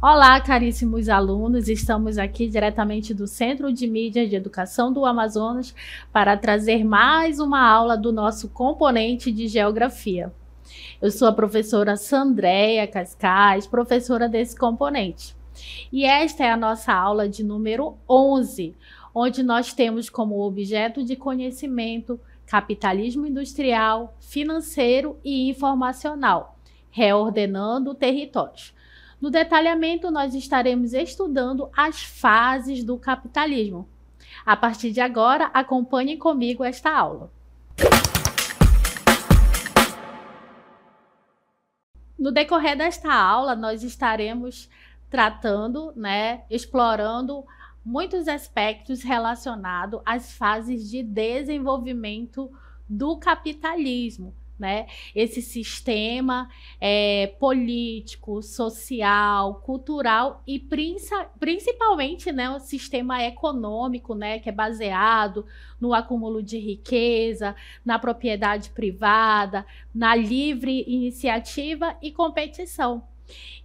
Olá, caríssimos alunos, estamos aqui diretamente do Centro de Mídias de Educação do Amazonas para trazer mais uma aula do nosso componente de Geografia. Eu sou a professora Sandréia Cascais, professora desse componente. E esta é a nossa aula de número 11, onde nós temos como objeto de conhecimento capitalismo industrial, financeiro e informacional, reordenando territórios. No detalhamento, nós estaremos estudando as fases do capitalismo. A partir de agora, acompanhem comigo esta aula. No decorrer desta aula, nós estaremos tratando, explorando muitos aspectos relacionados às fases de desenvolvimento do capitalismo. Esse sistema político, social, cultural e principalmente o sistema econômico, que é baseado no acúmulo de riqueza, na propriedade privada, na livre iniciativa e competição.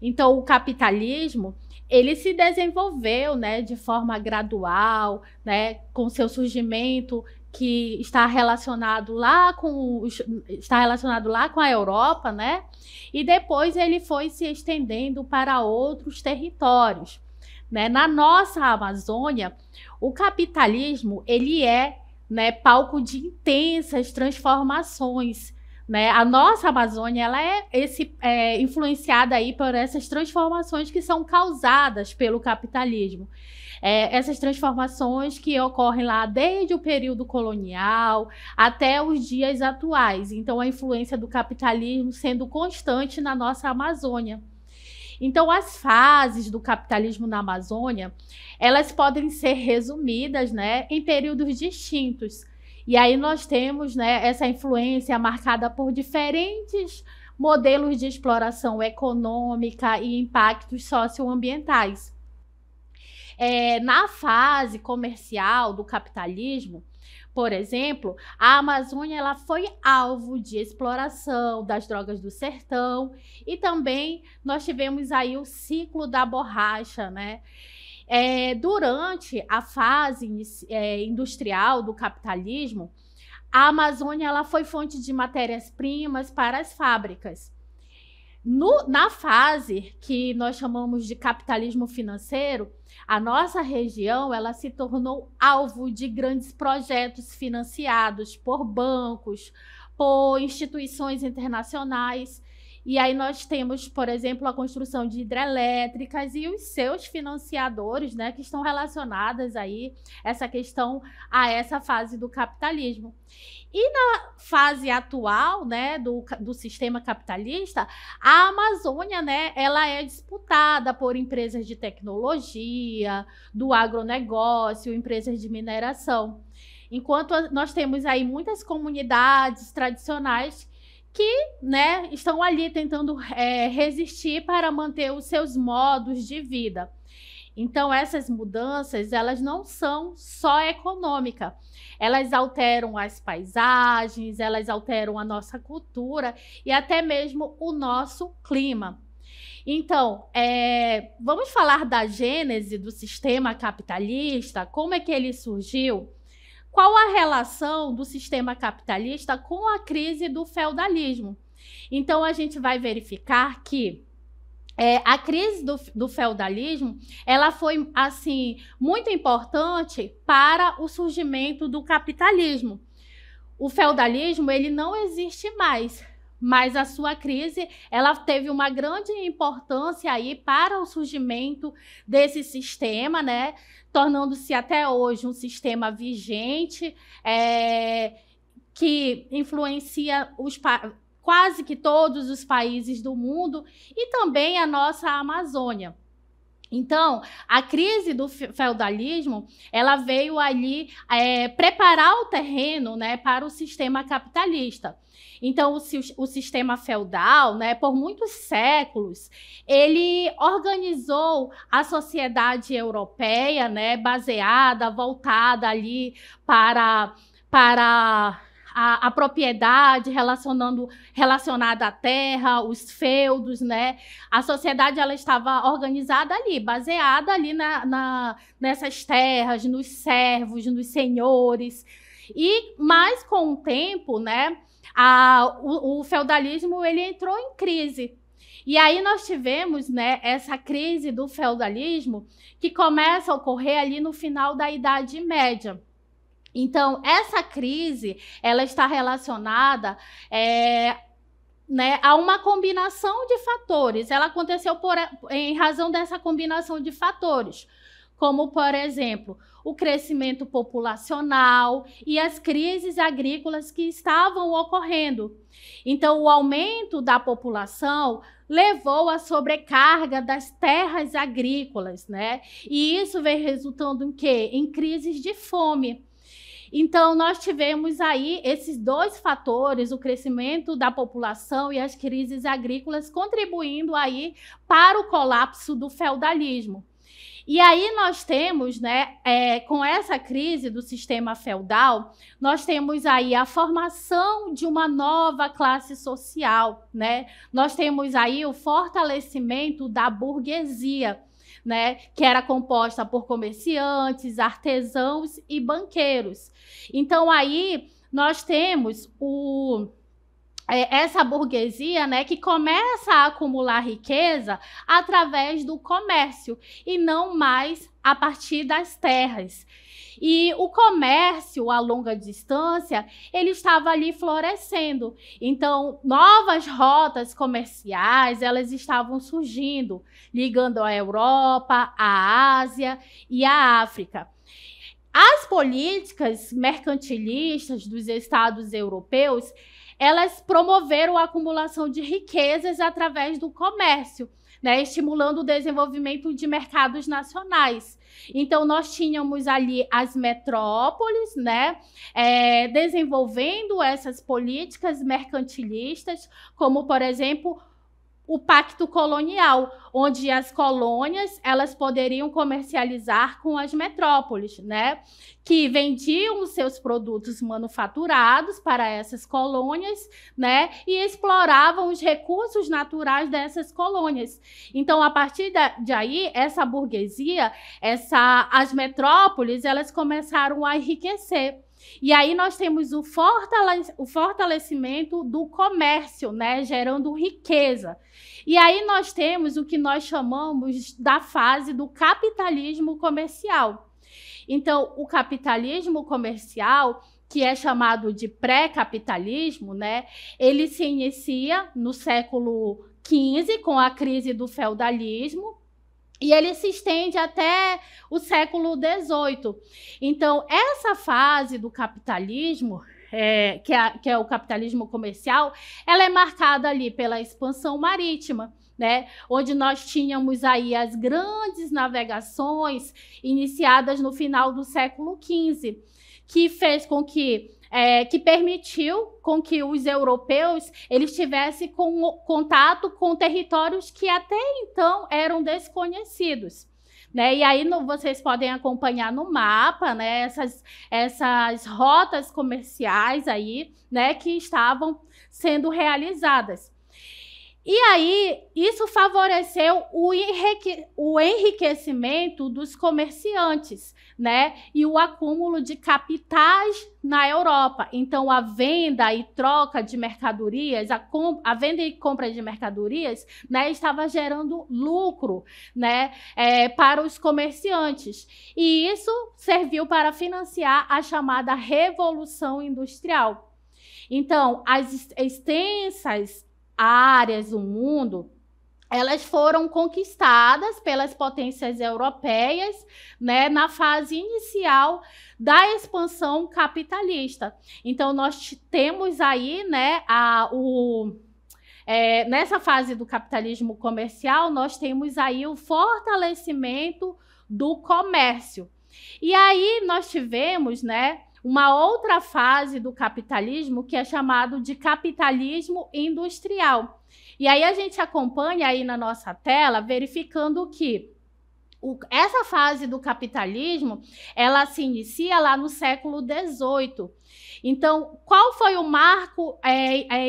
Então, o capitalismo ele se desenvolveu de forma gradual, com seu surgimento que está relacionado lá com a Europa, e depois ele foi se estendendo para outros territórios. Na nossa Amazônia, o capitalismo ele é palco de intensas transformações. A nossa Amazônia ela é influenciada aí por essas transformações que são causadas pelo capitalismo. Essas transformações que ocorrem lá desde o período colonial até os dias atuais. Então, a influência do capitalismo sendo constante na nossa Amazônia. Então, as fases do capitalismo na Amazônia, elas podem ser resumidas em períodos distintos. E aí nós temos essa influência marcada por diferentes modelos de exploração econômica e impactos socioambientais. Na fase comercial do capitalismo, por exemplo, a Amazônia ela foi alvo de exploração das drogas do sertão e também nós tivemos aí o ciclo da borracha, Durante a fase industrial do capitalismo, a Amazônia ela foi fonte de matérias-primas para as fábricas. Na fase que nós chamamos de capitalismo financeiro, a nossa região ela se tornou alvo de grandes projetos financiados por bancos, por instituições internacionais. E aí nós temos, por exemplo, a construção de hidrelétricas e os seus financiadores, que estão relacionadas aí essa questão a essa fase do capitalismo. E na fase atual, do sistema capitalista, a Amazônia, ela é disputada por empresas de tecnologia, do agronegócio, empresas de mineração. Enquanto nós temos aí muitas comunidades tradicionais que estão ali tentando resistir para manter os seus modos de vida. Então, essas mudanças, elas não são só econômicas. Elas alteram as paisagens, elas alteram a nossa cultura e até mesmo o nosso clima. Então, vamos falar da gênese do sistema capitalista, como é que ele surgiu? Qual a relação do sistema capitalista com a crise do feudalismo? Então, a gente vai verificar que a crise do feudalismo ela foi assim, muito importante para o surgimento do capitalismo. O feudalismo ele não existe mais, mas a sua crise ela teve uma grande importância aí para o surgimento desse sistema, tornando-se até hoje um sistema vigente que influencia quase que todos os países do mundo e também a nossa Amazônia. Então, a crise do feudalismo, ela veio ali preparar o terreno para o sistema capitalista. Então, o sistema feudal, por muitos séculos, ele organizou a sociedade europeia, baseada, voltada ali para a propriedade, relacionada à terra, os feudos, né? A sociedade ela estava organizada ali, baseada ali nessas terras, nos servos, nos senhores. Mas com o tempo, né, o feudalismo ele entrou em crise. E aí nós tivemos, né, essa crise do feudalismo que começa a ocorrer ali no final da Idade Média. Então, essa crise ela está relacionada né, a uma combinação de fatores. Ela aconteceu em razão dessa combinação de fatores, como, por exemplo, o crescimento populacional e as crises agrícolas que estavam ocorrendo. Então, o aumento da população levou à sobrecarga das terras agrícolas, né? E isso vem resultando em quê? Em crises de fome. Então, nós tivemos aí esses dois fatores, o crescimento da população e as crises agrícolas, contribuindo aí para o colapso do feudalismo. E aí nós temos, né, com essa crise do sistema feudal, nós temos aí a formação de uma nova classe social, né? Nós temos aí o fortalecimento da burguesia, né, que era composta por comerciantes, artesãos e banqueiros. Então aí nós temos essa burguesia, né, que começa a acumular riqueza através do comércio e não mais a partir das terras. E o comércio a longa distância, ele estava ali florescendo. Então, novas rotas comerciais, elas estavam surgindo, ligando a Europa, a Ásia e a África. As políticas mercantilistas dos estados europeus, elas promoveram a acumulação de riquezas através do comércio, né, estimulando o desenvolvimento de mercados nacionais. Então, nós tínhamos ali as metrópoles, né, desenvolvendo essas políticas mercantilistas, como, por exemplo, o Pacto Colonial, onde as colônias elas poderiam comercializar com as metrópoles, né, que vendiam os seus produtos manufaturados para essas colônias, né, e exploravam os recursos naturais dessas colônias. Então, a partir de aí, essa burguesia, as metrópoles, elas começaram a enriquecer. E aí nós temos o fortalecimento do comércio, né, gerando riqueza. E aí nós temos o que nós chamamos da fase do capitalismo comercial. Então, o capitalismo comercial, que é chamado de pré-capitalismo, né, ele se inicia no século XV, com a crise do feudalismo, e ele se estende até o século XVIII. Então, essa fase do capitalismo, que é o capitalismo comercial, ela é marcada ali pela expansão marítima, né? Onde nós tínhamos aí as grandes navegações iniciadas no final do século XV, que fez com que permitiu com que os europeus eles tivessem contato com territórios que até então eram desconhecidos, né? E aí vocês podem acompanhar no mapa, né, essas rotas comerciais aí, né, que estavam sendo realizadas. E aí, isso favoreceu o enriquecimento dos comerciantes, né? E o acúmulo de capitais na Europa. Então, a venda e troca de mercadorias, a venda e compra de mercadorias, né, estava gerando lucro, né, para os comerciantes. E isso serviu para financiar a chamada Revolução Industrial. Então, as extensas áreas do mundo, elas foram conquistadas pelas potências europeias, né, na fase inicial da expansão capitalista. Então, nós temos aí, né, nessa fase do capitalismo comercial, nós temos aí o fortalecimento do comércio. E aí nós tivemos, né, uma outra fase do capitalismo que é chamado de capitalismo industrial. E aí a gente acompanha aí na nossa tela, verificando que Essa fase do capitalismo, ela se inicia lá no século XVIII. Então, qual foi o marco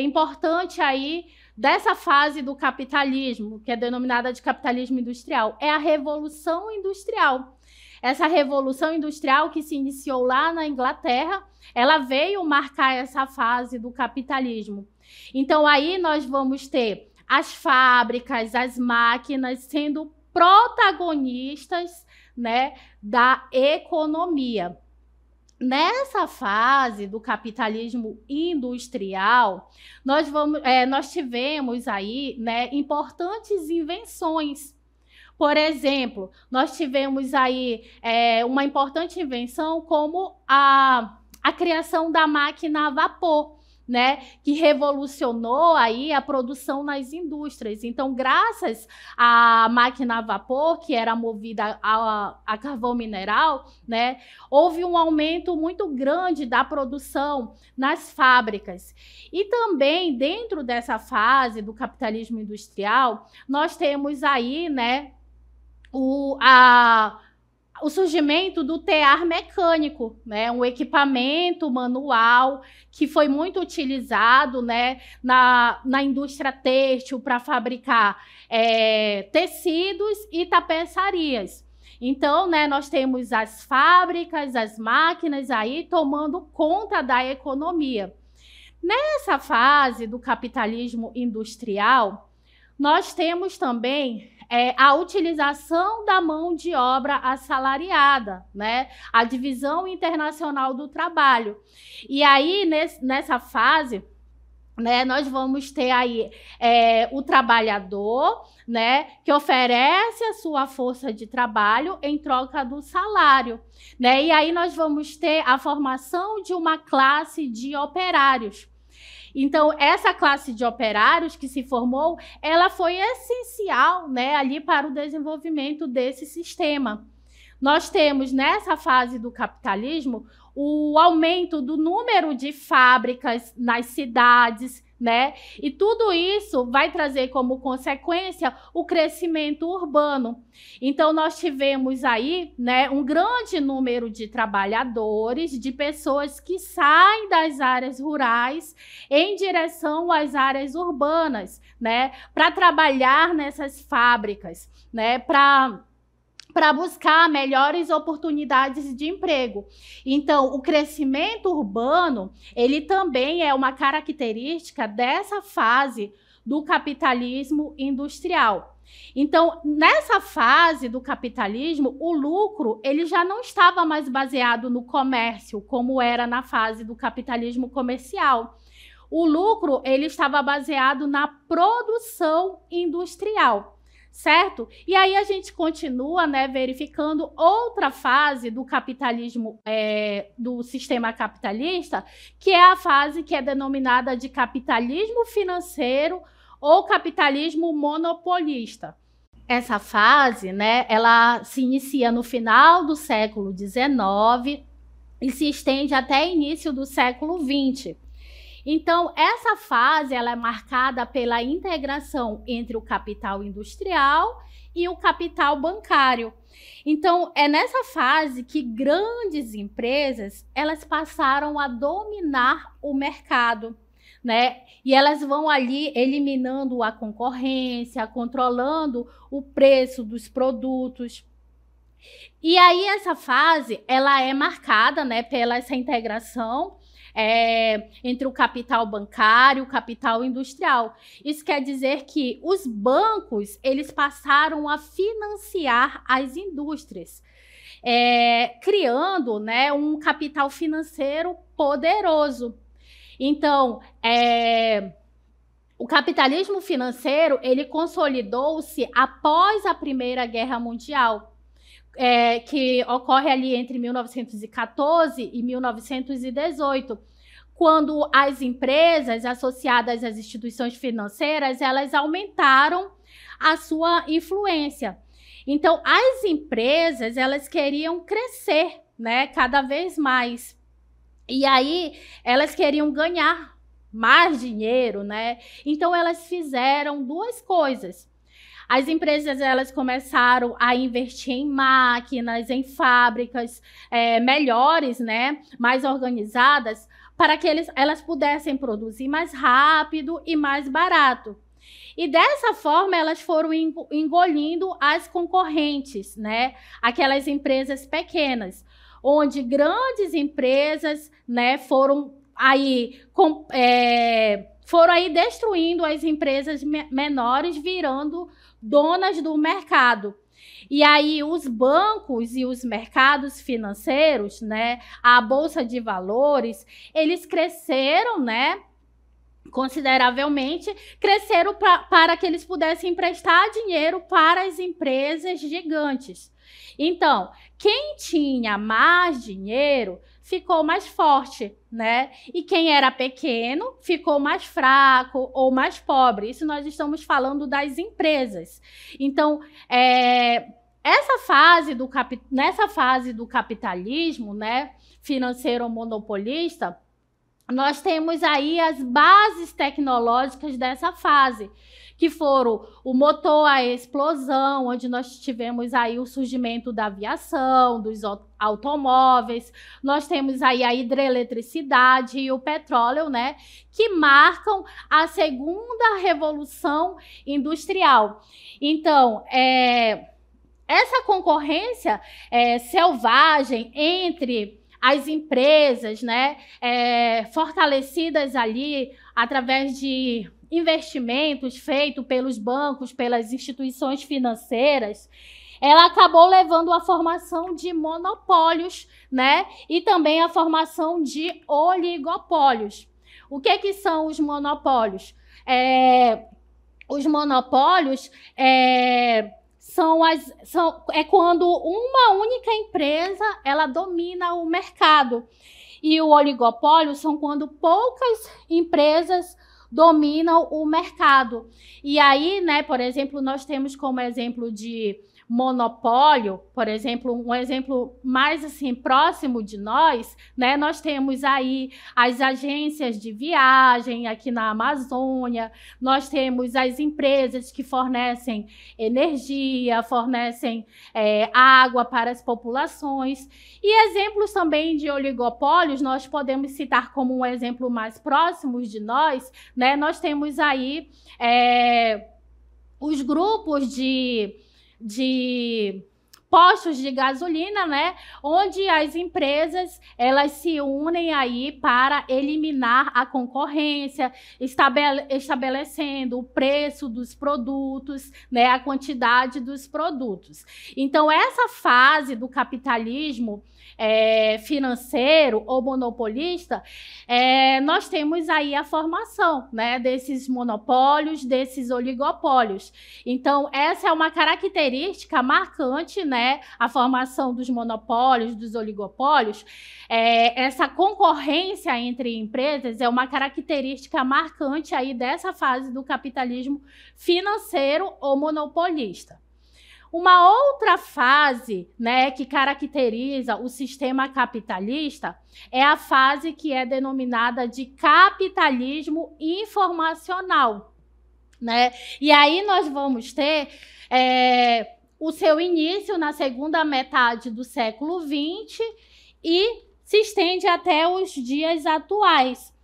importante aí dessa fase do capitalismo, que é denominada de capitalismo industrial? É a Revolução Industrial. Essa Revolução Industrial que se iniciou lá na Inglaterra, ela veio marcar essa fase do capitalismo. Então, aí nós vamos ter as fábricas, as máquinas sendo protagonistas, né, da economia. Nessa fase do capitalismo industrial, nós tivemos aí, né, importantes invenções. Por exemplo, nós tivemos aí uma importante invenção como a criação da máquina a vapor, né, que revolucionou aí a produção nas indústrias. Então, graças à máquina a vapor, que era movida a carvão mineral, né, houve um aumento muito grande da produção nas fábricas. E também, dentro dessa fase do capitalismo industrial, nós temos aí, né, o surgimento do tear mecânico, né? Um equipamento manual que foi muito utilizado, né, na indústria têxtil para fabricar tecidos e tapeçarias. Então, né, nós temos as fábricas, as máquinas aí tomando conta da economia. Nessa fase do capitalismo industrial, nós temos também a utilização da mão de obra assalariada, né? A divisão internacional do trabalho. E aí, nessa fase, né, nós vamos ter aí o trabalhador, né, que oferece a sua força de trabalho em troca do salário, né? E aí nós vamos ter a formação de uma classe de operários. Então, essa classe de operários que se formou, ela foi essencial, né, ali para o desenvolvimento desse sistema. Nós temos, nessa fase do capitalismo, o aumento do número de fábricas nas cidades, né? E tudo isso vai trazer como consequência o crescimento urbano. Então, nós tivemos aí, né, um grande número de trabalhadores, de pessoas que saem das áreas rurais em direção às áreas urbanas, né, para trabalhar nessas fábricas, né, para buscar melhores oportunidades de emprego. Então, o crescimento urbano, ele também é uma característica dessa fase do capitalismo industrial. Então, nessa fase do capitalismo, o lucro ele já não estava mais baseado no comércio, como era na fase do capitalismo comercial. O lucro ele estava baseado na produção industrial. Certo? E aí a gente continua, né, verificando outra fase do capitalismo, do sistema capitalista, que é a fase que é denominada de capitalismo financeiro ou capitalismo monopolista. Essa fase, né, ela se inicia no final do século XIX e se estende até início do século XX. Então, essa fase ela é marcada pela integração entre o capital industrial e o capital bancário. Então, é nessa fase que grandes empresas elas passaram a dominar o mercado, né? E elas vão ali eliminando a concorrência, controlando o preço dos produtos. E aí, essa fase ela é marcada, né, pela essa integração entre o capital bancário e o capital industrial. Isso quer dizer que os bancos eles passaram a financiar as indústrias, criando, né, um capital financeiro poderoso. Então, o capitalismo financeiro ele consolidou-se após a Primeira Guerra Mundial. Que ocorre ali entre 1914 e 1918, quando as empresas associadas às instituições financeiras, elas aumentaram a sua influência. Então, as empresas, elas queriam crescer, né, cada vez mais. E aí, elas queriam ganhar mais dinheiro, né? Então, elas fizeram duas coisas. As empresas elas começaram a investir em máquinas, em fábricas melhores, né, mais organizadas, para que elas pudessem produzir mais rápido e mais barato. E dessa forma elas foram engolindo as concorrentes, né, aquelas empresas pequenas, onde grandes empresas, né, foram aí destruindo as empresas menores, virando donas do mercado. E aí os bancos e os mercados financeiros, né, a bolsa de valores, eles cresceram, né, consideravelmente, cresceram para que eles pudessem emprestar dinheiro para as empresas gigantes. Então, quem tinha mais dinheiro ficou mais forte, né? E quem era pequeno ficou mais fraco ou mais pobre. Isso nós estamos falando das empresas. Então, nessa fase do capitalismo, né, financeiro monopolista, nós temos aí as bases tecnológicas dessa fase, que foram o motor à explosão, onde nós tivemos aí o surgimento da aviação, dos automóveis, nós temos aí a hidroeletricidade e o petróleo, né, que marcam a segunda revolução industrial. Então, essa concorrência selvagem entre as empresas, né, fortalecidas ali através de investimentos feitos pelos bancos, pelas instituições financeiras, ela acabou levando à formação de monopólios, né, e também à formação de oligopólios. O que são os monopólios? Os monopólios é quando uma única empresa ela domina o mercado. E o oligopólio são quando poucas empresas dominam o mercado. E aí, né, por exemplo, nós temos como exemplo de monopólio, por exemplo, um exemplo mais assim próximo de nós, né? Nós temos aí as agências de viagem aqui na Amazônia, nós temos as empresas que fornecem energia, fornecem água para as populações. E exemplos também de oligopólios, nós podemos citar como um exemplo mais próximo de nós, né? Nós temos aí os grupos de postos de gasolina, né, onde as empresas elas se unem aí para eliminar a concorrência, estabelecendo o preço dos produtos, né, a quantidade dos produtos. Então, essa fase do capitalismo financeiro ou monopolista, nós temos aí a formação, né, desses monopólios, desses oligopólios. Então, essa é uma característica marcante, né, a formação dos monopólios, dos oligopólios. Essa concorrência entre empresas é uma característica marcante aí dessa fase do capitalismo financeiro ou monopolista. Uma outra fase, né, que caracteriza o sistema capitalista é a fase que é denominada de capitalismo informacional, né? E aí nós vamos ter o seu início na segunda metade do século XX e se estende até os dias atuais.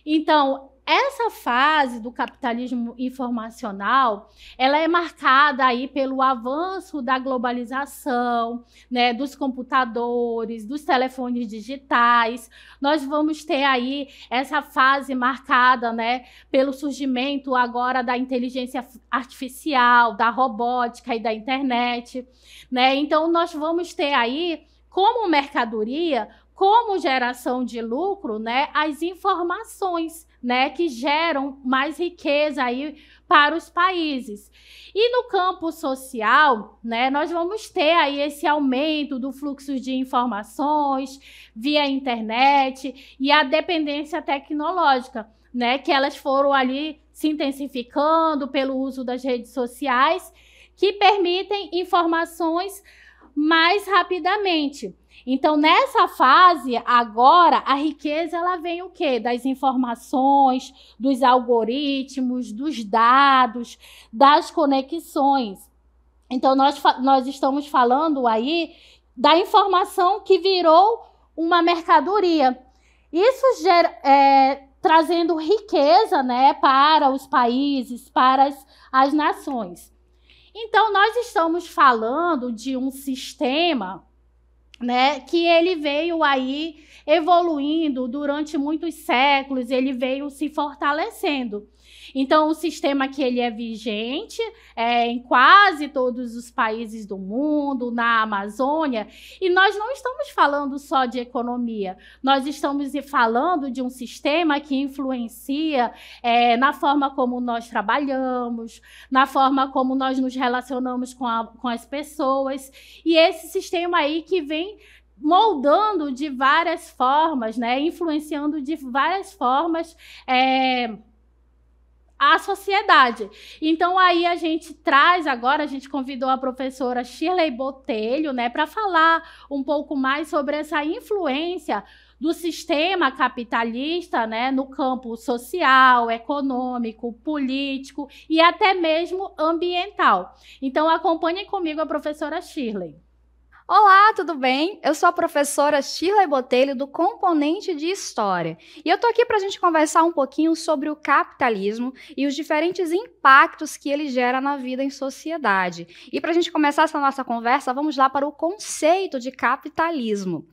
Então, essa fase do capitalismo informacional, ela é marcada aí pelo avanço da globalização, né, dos computadores, dos telefones digitais. Nós vamos ter aí essa fase marcada, né, pelo surgimento agora da inteligência artificial, da robótica e da internet, né? Então, nós vamos ter aí, como mercadoria, como geração de lucro, né, as informações, né, que geram mais riqueza aí para os países. E no campo social, né, nós vamos ter aí esse aumento do fluxo de informações via internet e a dependência tecnológica, né, que elas foram ali se intensificando pelo uso das redes sociais, que permitem informações mais rapidamente. Então, nessa fase, agora, a riqueza ela vem o quê? Das informações, dos algoritmos, dos dados, das conexões. Então, nós estamos falando aí da informação que virou uma mercadoria. Isso trazendo riqueza, né, para os países, para as nações. Então, nós estamos falando de um sistema, né, que ele veio aí evoluindo durante muitos séculos, ele veio se fortalecendo. Então, o sistema que ele é vigente em quase todos os países do mundo, na Amazônia, e nós não estamos falando só de economia, nós estamos falando de um sistema que influencia na forma como nós trabalhamos, na forma como nós nos relacionamos com as pessoas, e esse sistema aí que vem moldando de várias formas, né, influenciando de várias formas a sociedade. Então, aí a gente traz agora, a gente convidou a professora Shirley Botelho, né, para falar um pouco mais sobre essa influência do sistema capitalista, né, no campo social, econômico, político e até mesmo ambiental. Então, acompanhem comigo a professora Shirley. Olá, tudo bem? Eu sou a professora Shirley Botelho, do Componente de História. E eu estou aqui para a gente conversar um pouquinho sobre o capitalismo e os diferentes impactos que ele gera na vida em sociedade. E para a gente começar essa nossa conversa, vamos lá para o conceito de capitalismo.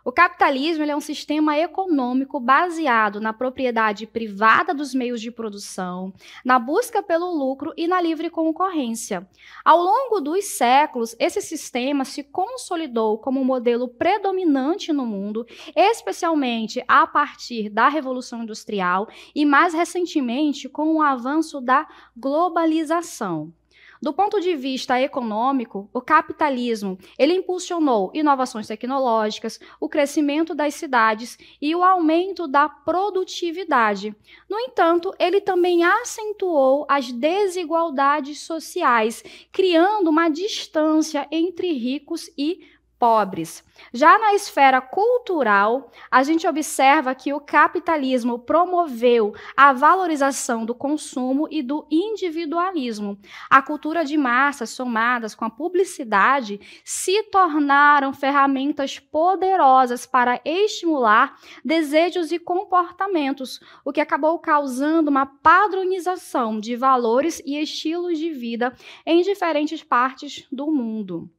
O capitalismo ele é um sistema econômico baseado na propriedade privada dos meios de produção, na busca pelo lucro e na livre concorrência. Ao longo dos séculos, esse sistema se consolidou como um modelo predominante no mundo, especialmente a partir da Revolução Industrial e, mais recentemente, com o avanço da globalização. Do ponto de vista econômico, o capitalismo ele impulsionou inovações tecnológicas, o crescimento das cidades e o aumento da produtividade. No entanto, ele também acentuou as desigualdades sociais, criando uma distância entre ricos e pobres. Já na esfera cultural, a gente observa que o capitalismo promoveu a valorização do consumo e do individualismo. A cultura de massas, somadas com a publicidade, se tornaram ferramentas poderosas para estimular desejos e comportamentos, o que acabou causando uma padronização de valores e estilos de vida em diferentes partes do mundo.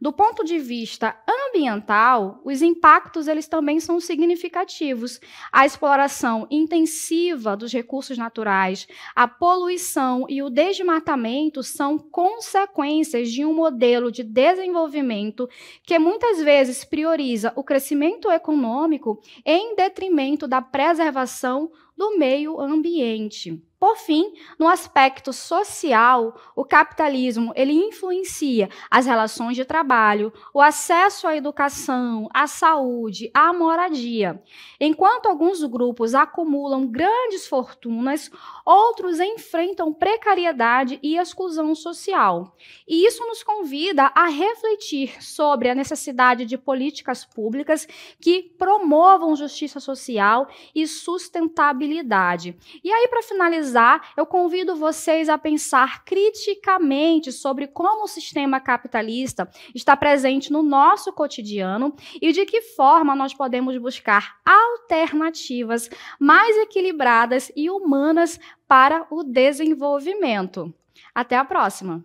Do ponto de vista ambiental, os impactos eles também são significativos. A exploração intensiva dos recursos naturais, a poluição e o desmatamento são consequências de um modelo de desenvolvimento que muitas vezes prioriza o crescimento econômico em detrimento da preservação do meio ambiente. Por fim, no aspecto social, o capitalismo ele influencia as relações de trabalho, o acesso à educação, à saúde, à moradia. Enquanto alguns grupos acumulam grandes fortunas, outros enfrentam precariedade e exclusão social. E isso nos convida a refletir sobre a necessidade de políticas públicas que promovam justiça social e sustentabilidade. E aí, para finalizar, eu convido vocês a pensar criticamente sobre como o sistema capitalista está presente no nosso cotidiano e de que forma nós podemos buscar alternativas mais equilibradas e humanas para o desenvolvimento. Até a próxima!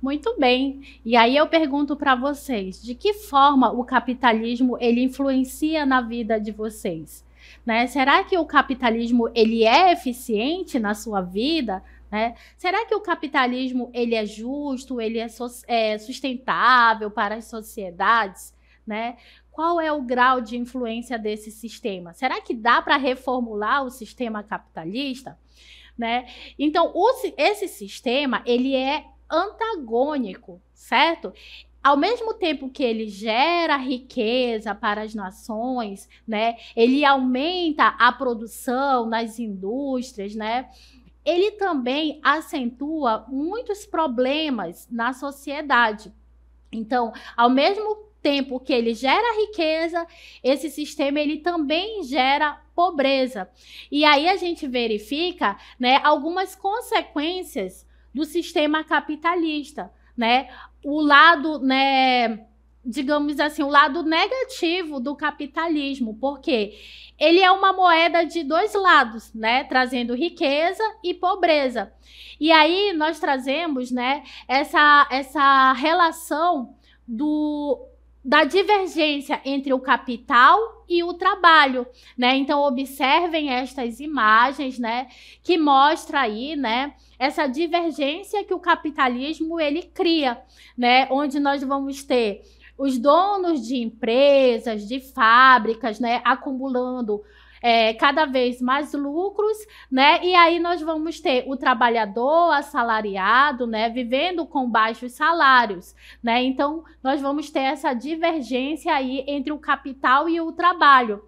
Muito bem. E aí eu pergunto para vocês, de que forma o capitalismo ele influencia na vida de vocês? Né? Será que o capitalismo ele é eficiente na sua vida? Né? Será que o capitalismo ele é justo, ele é sustentável para as sociedades? Né? Qual é o grau de influência desse sistema? Será que dá para reformular o sistema capitalista? Né? Então, esse sistema ele é antagônico, certo? Ao mesmo tempo que ele gera riqueza para as nações, né? Ele aumenta a produção nas indústrias, né? Ele também acentua muitos problemas na sociedade. Então, ao mesmo tempo que ele gera riqueza, esse sistema ele também gera pobreza. E aí a gente verifica, né, algumas consequências do sistema capitalista, né? O lado, né, digamos assim, o lado negativo do capitalismo, porque ele é uma moeda de dois lados, né, trazendo riqueza e pobreza. E aí nós trazemos, né, essa relação da divergência entre o capital e o trabalho, né? Então observem estas imagens, né, que mostra aí, né, essa divergência que o capitalismo ele cria, né, onde nós vamos ter os donos de empresas, de fábricas, né, acumulando cada vez mais lucros, né? E aí nós vamos ter o trabalhador assalariado, né, vivendo com baixos salários, né? Então nós vamos ter essa divergência aí entre o capital e o trabalho,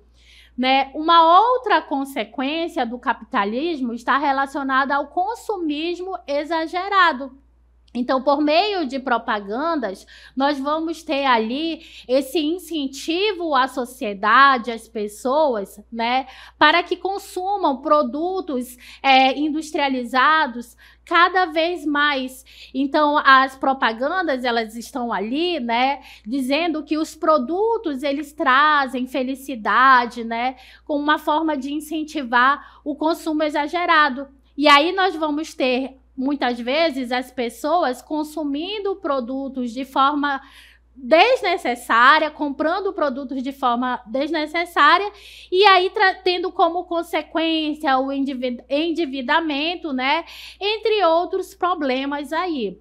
né? Uma outra consequência do capitalismo está relacionada ao consumismo exagerado. Então, por meio de propagandas, nós vamos ter ali esse incentivo à sociedade, às pessoas, né, para que consumam produtos industrializados cada vez mais. Então, as propagandas, elas estão ali, né, dizendo que os produtos, eles trazem felicidade, né, como uma forma de incentivar o consumo exagerado. E aí nós vamos ter muitas vezes as pessoas consumindo produtos de forma desnecessária, comprando produtos de forma desnecessária e aí tendo como consequência o endividamento, né? Entre outros problemas aí.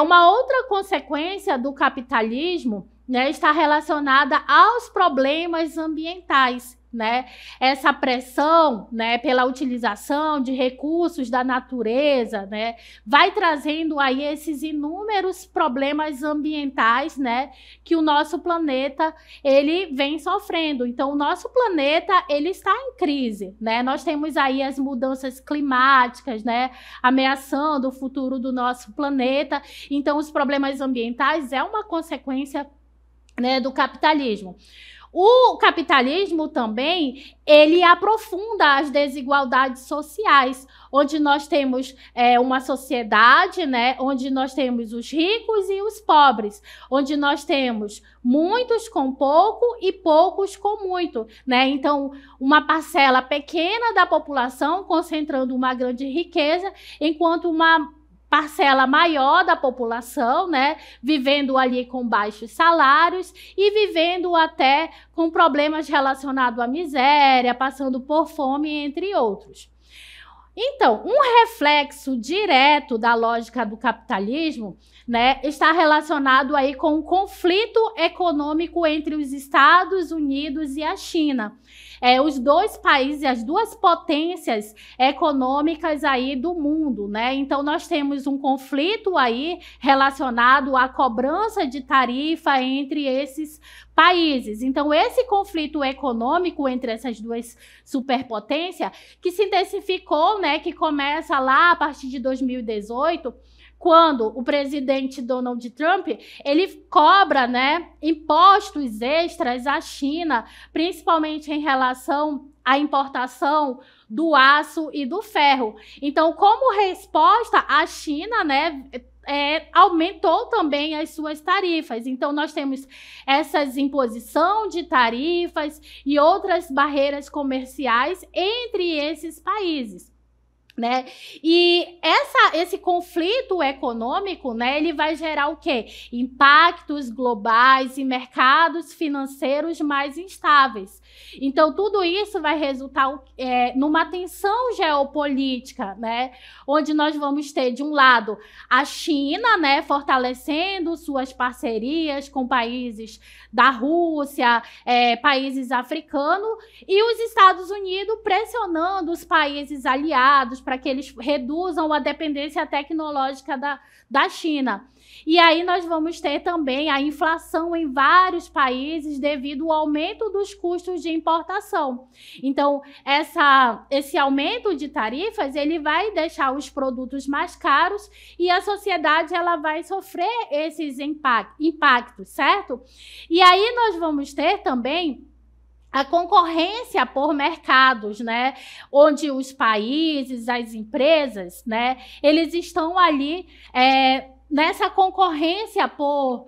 Uma outra consequência do capitalismo, né, está relacionada aos problemas ambientais, né? Essa pressão, né, pela utilização de recursos da natureza, né, vai trazendo aí esses inúmeros problemas ambientais, né, que o nosso planeta ele vem sofrendo. Então, o nosso planeta ele está em crise, né? Nós temos aí as mudanças climáticas, né, ameaçando o futuro do nosso planeta. Então, os problemas ambientais é uma consequência, né, do capitalismo. O capitalismo também, ele aprofunda as desigualdades sociais, onde nós temos uma sociedade, né, onde nós temos os ricos e os pobres, onde nós temos muitos com pouco e poucos com muito, né? Então, uma parcela pequena da população concentrando uma grande riqueza, enquanto uma parcela maior da população, né, vivendo ali com baixos salários e vivendo até com problemas relacionados à miséria, passando por fome, entre outros. Então, um reflexo direto da lógica do capitalismo, né, está relacionado aí com o conflito econômico entre os Estados Unidos e a China. Os dois países, as duas potências econômicas aí do mundo, né? Então, nós temos um conflito aí relacionado à cobrança de tarifa entre esses países. Então, esse conflito econômico entre essas duas superpotências, que se intensificou, né, que começa lá a partir de 2018, quando o presidente Donald Trump, ele cobra, né, impostos extras à China, principalmente em relação à importação do aço e do ferro. Então, como resposta, a China, né, aumentou também as suas tarifas. Então, nós temos essas imposição de tarifas e outras barreiras comerciais entre esses países, né? E esse conflito econômico, né, ele vai gerar o quê? Impactos globais e mercados financeiros mais instáveis. Então, tudo isso vai resultar numa tensão geopolítica, né, onde nós vamos ter, de um lado, a China, né, fortalecendo suas parcerias com países da Rússia, países africanos, e os Estados Unidos pressionando os países aliados, para que eles reduzam a dependência tecnológica da China. E aí nós vamos ter também a inflação em vários países devido ao aumento dos custos de importação. Então, esse aumento de tarifas, ele vai deixar os produtos mais caros e a sociedade ela vai sofrer esses impactos, certo? E aí nós vamos ter também a concorrência por mercados, né? Onde os países, as empresas, né? Eles estão ali nessa concorrência por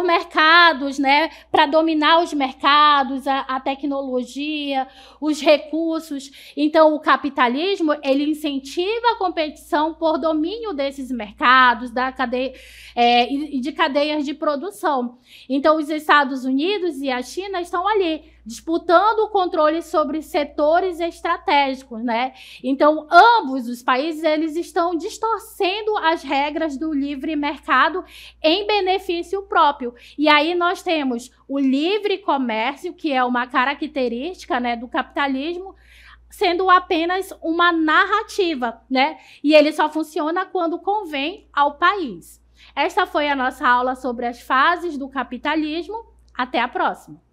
mercados, né, para dominar os mercados, a tecnologia, os recursos. Então, o capitalismo, ele incentiva a competição por domínio desses mercados, de cadeias de produção. Então, os Estados Unidos e a China estão ali, disputando o controle sobre setores estratégicos, né? Então, ambos os países, eles estão distorcendo as regras do livre mercado em benefício próprio. E aí nós temos o livre comércio, que é uma característica, né, do capitalismo, sendo apenas uma narrativa, né? E ele só funciona quando convém ao país. Esta foi a nossa aula sobre as fases do capitalismo. Até a próxima!